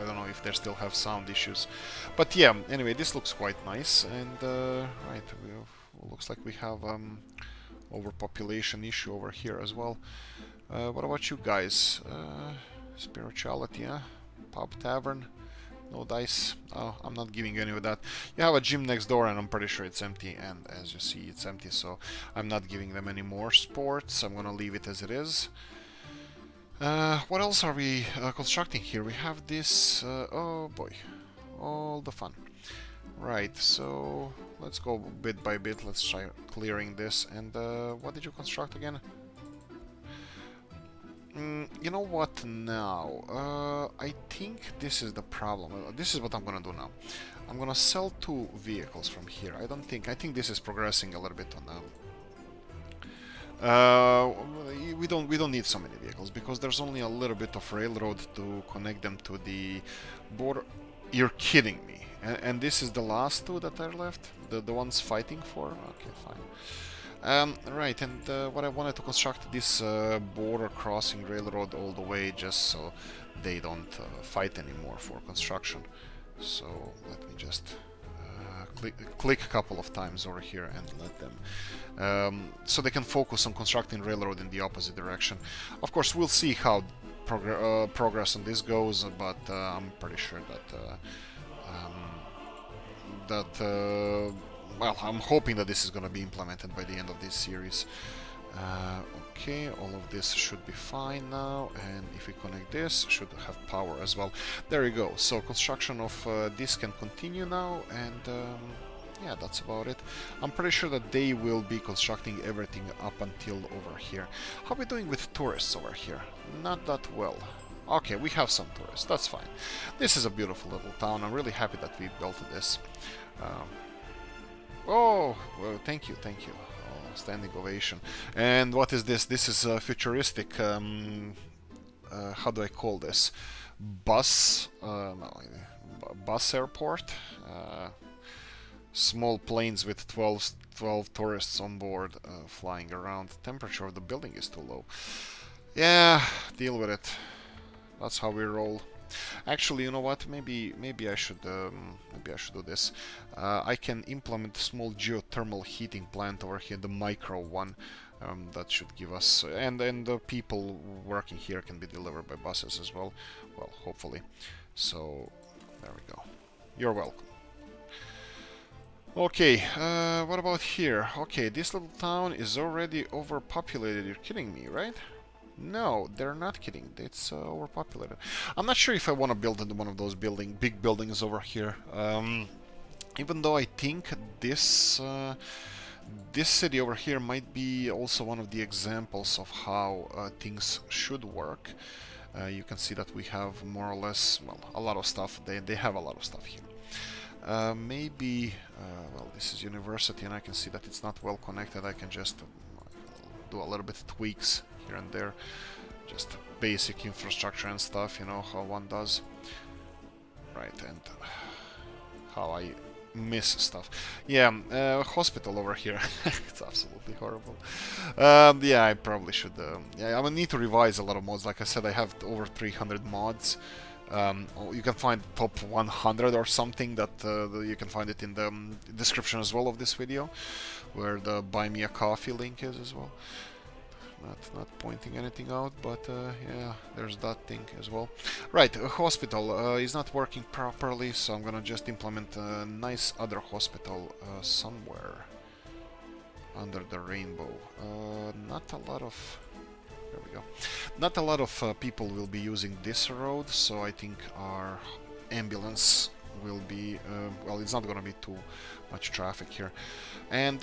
don't know if they still have sound issues. But yeah, anyway, this looks quite nice. And right, looks like we have overpopulation issue over here as well. What about you guys? Spirituality, huh? Pub tavern. No dice. Oh, I'm not giving you any of that. You have a gym next door and I'm pretty sure it's empty, and as you see it's empty, so I'm not giving them any more sports. I'm gonna leave it as it is. What else are we constructing here? We have this... oh boy, all the fun. Right, so let's go bit by bit. Let's try clearing this. And what did you construct again? You know what now? I think this is the problem. This is what I'm gonna do now. I'm gonna sell 2 vehicles from here. I think this is progressing a little bit on we don't need so many vehicles because there's only a little bit of railroad to connect them to the border. You're kidding me. And this is the last 2 that are left? The ones fighting for? Okay, fine. Right, and what I wanted to construct this border crossing railroad all the way just so they don't fight anymore for construction. So let me just click a couple of times over here and let them, so they can focus on constructing railroad in the opposite direction. Of course, we'll see how progress on this goes, but I'm pretty sure well, I'm hoping that this is going to be implemented by the end of this series. Okay, all of this should be fine now, and if we connect this, should have power as well. There you go. So construction of this can continue now, and yeah, that's about it. I'm pretty sure that they will be constructing everything up until over here. How are we doing with tourists over here? Not that well. Okay, we have some tourists, that's fine. This is a beautiful little town. I'm really happy that we built this. Oh, well, thank you, thank you. Oh, standing ovation. And what is this? This is a futuristic, how do I call this? Bus, no, bus airport. Small planes with 12 tourists on board flying around. The temperature of the building is too low. Yeah, deal with it. That's how we roll. Actually, you know what? Maybe I should do this. I can implement a small geothermal heating plant over here, the micro one. That should give us, and the people working here can be delivered by buses as well. Well, hopefully. So there we go. You're welcome. Okay, what about here? Okay, this little town is already overpopulated. You're kidding me, right? No, they're not kidding. It's overpopulated. I'm not sure if I want to build one of those big buildings over here. Even though I think this this city over here might be also one of the examples of how things should work. You can see that we have more or less, well, a lot of stuff. They have a lot of stuff here. Maybe, well, this is university, and I can see that it's not well connected. I can just do a little bit of tweaks here and there, just basic infrastructure and stuff, you know how one does. Right, and how I miss stuff. Yeah, hospital over here. It's absolutely horrible. Yeah, I probably should. Yeah, I will need to revise a lot of mods. Like I said, I have over 300 mods. You can find top 100 or something that you can find it in the description as well of this video, where the buy me a coffee link is as well. Not pointing anything out, but yeah, there's that thing as well. Right, a hospital is not working properly, so I'm gonna just implement a nice other hospital somewhere under the rainbow. Not a lot of... There we go. Not a lot of people will be using this road, so I think our ambulance will be... well, it's not gonna be too much traffic here. And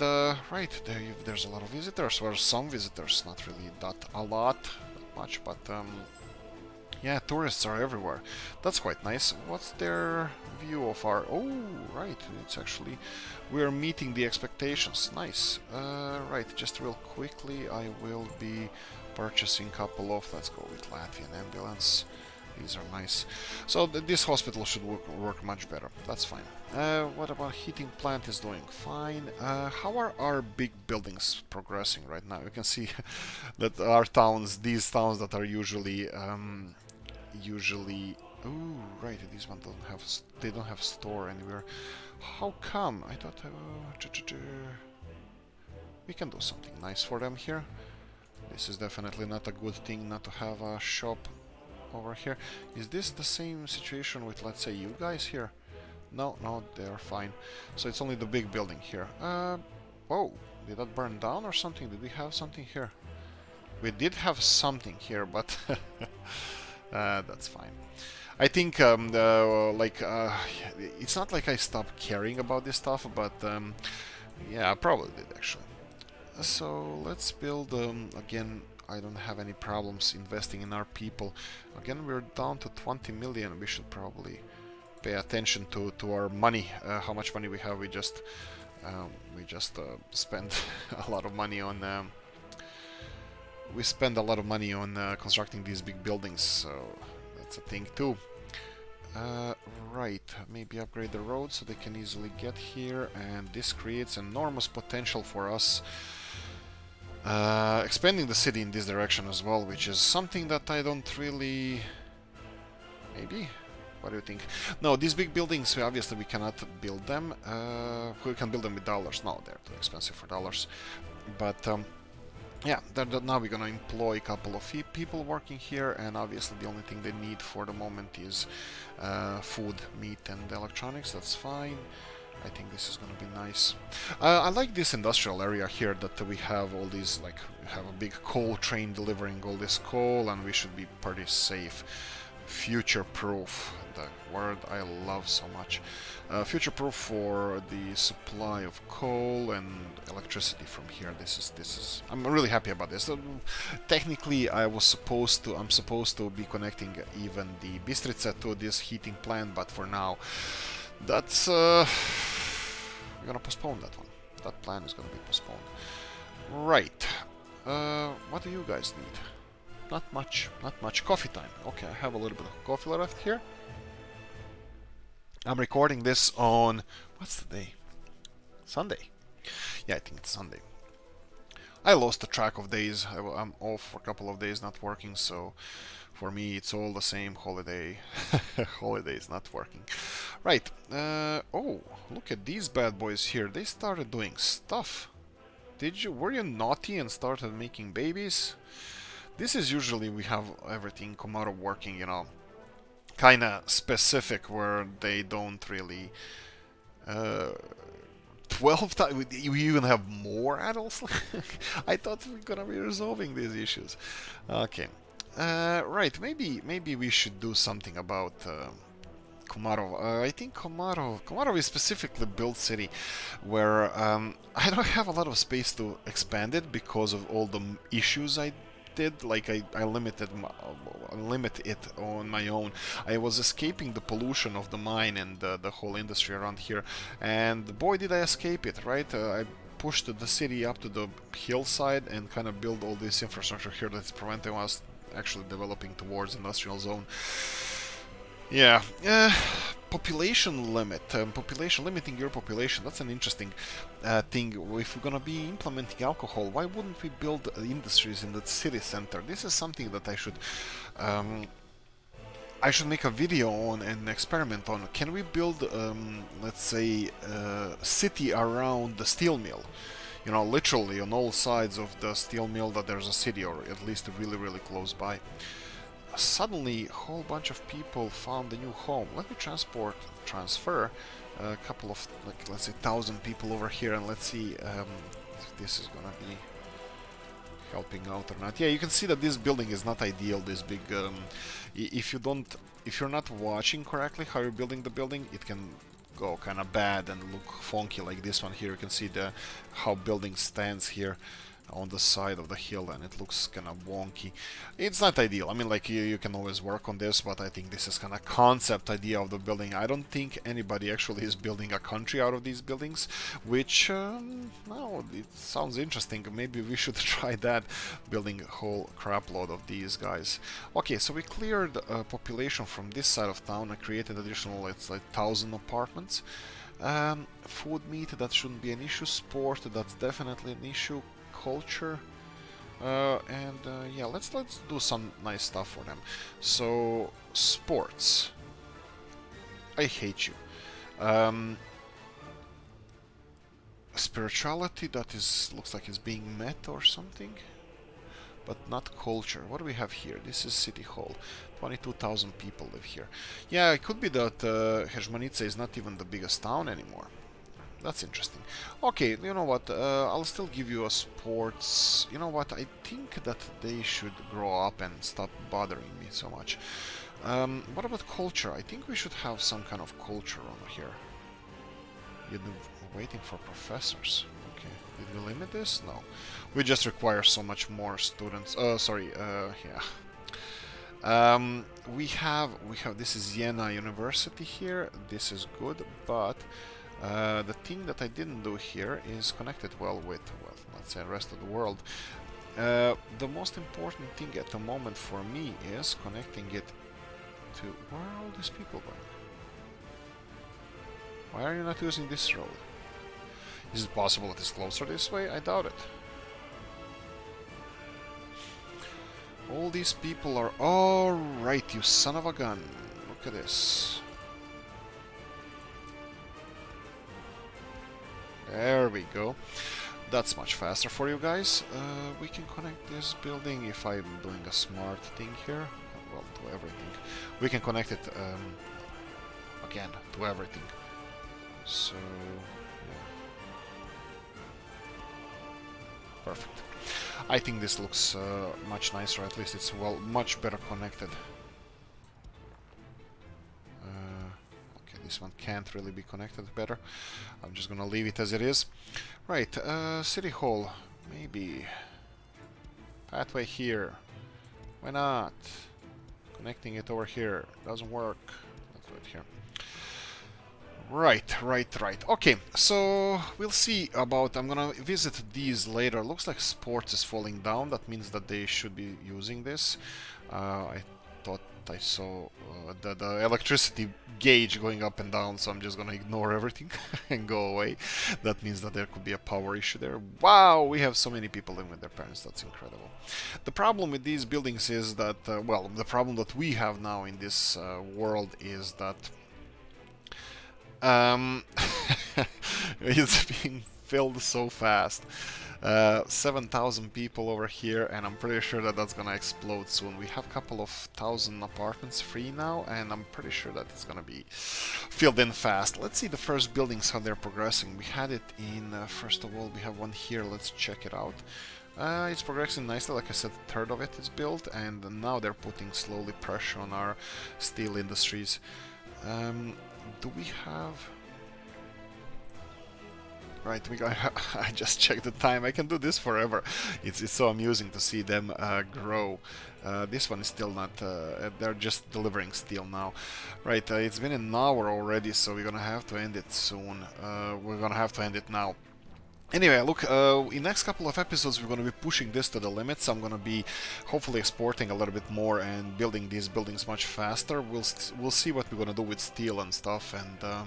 right, there's a lot of visitors, or some visitors, not really that much, but yeah, tourists are everywhere. That's quite nice. What's their view of our... Oh, right, it's actually... We're meeting the expectations. Nice. Right, just real quickly, I will be purchasing a couple of... Let's go with Latvian ambulance. These are nice. So this hospital should work much better. That's fine. What about heating plant is doing fine. How are our big buildings progressing right now? You can see that our towns, these towns that are usually ooh, right, these ones don't have, they don't have store anywhere. How come? I thought we can do something nice for them here. This is definitely not a good thing not to have a shop over here. Is this the same situation with, let's say, you guys here? No, they're fine. So it's only the big building here. Oh, did that burn down or something? Did we have something here? We did have something here, but that's fine. I think, it's not like I stopped caring about this stuff, but yeah, I probably did actually. So let's build, again, I don't have any problems investing in our people. Again, we're down to 20 million. We should probably pay attention to our money, how much money we have. We just spend a lot of money on constructing these big buildings, so that's a thing too. Right, maybe upgrade the road so they can easily get here, and this creates enormous potential for us expanding the city in this direction as well, which is something that I don't really... Maybe? What do you think? No, these big buildings, obviously we cannot build them. We can build them with dollars. No, they're too expensive for dollars. But yeah, now we're gonna employ a couple of people working here, and obviously the only thing they need for the moment is food, meat, and electronics. That's fine. I think this is gonna be nice. I like this industrial area here that we have all these, like, we have a big coal train delivering all this coal, and we should be pretty safe. Future-proof, the word I love so much. Future-proof for the supply of coal and electricity from here. This is. I'm really happy about this. Technically, I'm supposed to be connecting even the Bistrica to this heating plant, but for now, that's we're gonna postpone that one. That plan is gonna be postponed. Right. What do you guys need? Not much. Coffee time. Okay, I have a little bit of coffee left here. I'm recording this on... What's the day? Sunday. Yeah, I think it's Sunday. I lost the track of days. I'm off for a couple of days not working, so for me it's all the same holiday. Holiday is not working. Right. Oh, look at these bad boys here. They started doing stuff. Were you naughty and started making babies? This is usually we have everything Komarov working, you know, kind of specific, where they don't really 12 times. You even have more adults. I thought we were gonna be resolving these issues. Okay, right. Maybe we should do something about Komarov. I think Komarov is specifically built city where I don't have a lot of space to expand it because of all the issues I did. Like I limit it on my own. I was escaping the pollution of the mine and the whole industry around here, and boy did I escape it, right? I pushed the city up to the hillside and kind of built all this infrastructure here that's preventing us actually developing towards industrial zone. Yeah, population limit, limiting your population, that's an interesting thing. If we're gonna be implementing alcohol, why wouldn't we build industries in the city center? This is something that I should make a video on and experiment on. Can we build, let's say, city around the steel mill? You know, literally on all sides of the steel mill that there's a city, or at least really, really close by. Suddenly, a whole bunch of people found a new home. Let me transfer a couple of, like, let's say 1,000 people over here, and let's see if this is gonna be helping out or not. Yeah, you can see that this building is not ideal. This big, if you're not watching correctly how you're building the building, it can go kind of bad and look funky like this one here. You can see how building stands here on the side of the hill, and it looks kind of wonky. It's not ideal. I mean, like, you can always work on this, but I think this is kind of concept idea of the building. I don't think anybody actually is building a country out of these buildings, which no, it sounds interesting. Maybe we should try that, building a whole crap load of these guys. Okay, so we cleared population from this side of town and created additional, it's like 1,000 apartments. Food, meat, that shouldn't be an issue. Sport, that's definitely an issue. Culture, and yeah, let's do some nice stuff for them. So sports, I hate you. Spirituality, that looks like it's being met or something, but not culture. What do we have here? This is City Hall. 22,000 people live here. Yeah, it could be that Hejmanica is not even the biggest town anymore. That's interesting. Okay, you know what, I'll still give you a sports... You know what, I think that they should grow up and stop bothering me so much. What about culture? I think we should have some kind of culture over here. You're waiting for professors. Okay, did we limit this? No. We just require so much more students. Yeah. We have this is Jena University here. This is good, but the thing that I didn't do here is connect it well with, let's say, the rest of the world. The most important thing at the moment for me is connecting it to... Where are all these people going? Why are you not using this road? Is it possible that it's closer this way? I doubt it. All these people are... Alright, you son of a gun. Look at this. There we go. That's much faster for you guys. We can connect this building if I'm doing a smart thing here. Well, to everything. We can connect it again to everything. So, yeah. Perfect. I think this looks much nicer. At least it's much better connected. Okay, this one can't really be connected better. I'm just gonna leave it as it is. Right, City Hall, maybe. Pathway here. Why not? Connecting it over here. Doesn't work. Let's do it here. Right. Okay, so we'll see about... I'm gonna visit these later. Looks like sports is falling down. That means that they should be using this. I thought I saw the electricity gauge going up and down, so I'm just gonna ignore everything and go away. That means that there could be a power issue there. Wow, we have so many people living with their parents. That's incredible. The problem with these buildings is that, well, the problem that we have now in this world is that it's being filled so fast. 7,000 people over here, and I'm pretty sure that that's gonna explode soon. We have a couple of thousand apartments free now, and I'm pretty sure that it's gonna be filled in fast. Let's see the first buildings, how they're progressing. We had it in, first of all, we have one here. Let's check it out. It's progressing nicely. Like I said, a third of it is built, and now they're putting slowly pressure on our steel industries. Do we have... Right, I just checked the time. I can do this forever. It's so amusing to see them grow. This one is still not... they're just delivering steel now. Right, it's been an hour already, so we're gonna have to end it soon. We're gonna have to end it now. Anyway, look, in next couple of episodes we're going to be pushing this to the limits. I'm going to be hopefully exporting a little bit more and building these buildings much faster. We'll see what we're going to do with steel and stuff, and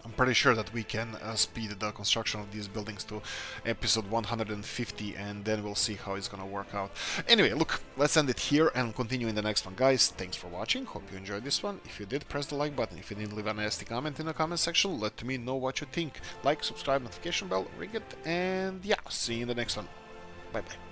I'm pretty sure that we can speed the construction of these buildings to episode 150, and then we'll see how it's gonna work out. Anyway, look, let's end it here and continue in the next one. Guys, thanks for watching. Hope you enjoyed this one. If you did, press the like button. If you didn't, leave a nasty comment in the comment section. Let me know what you think. Like, subscribe, notification bell, ring it, and yeah, see you in the next one. Bye bye.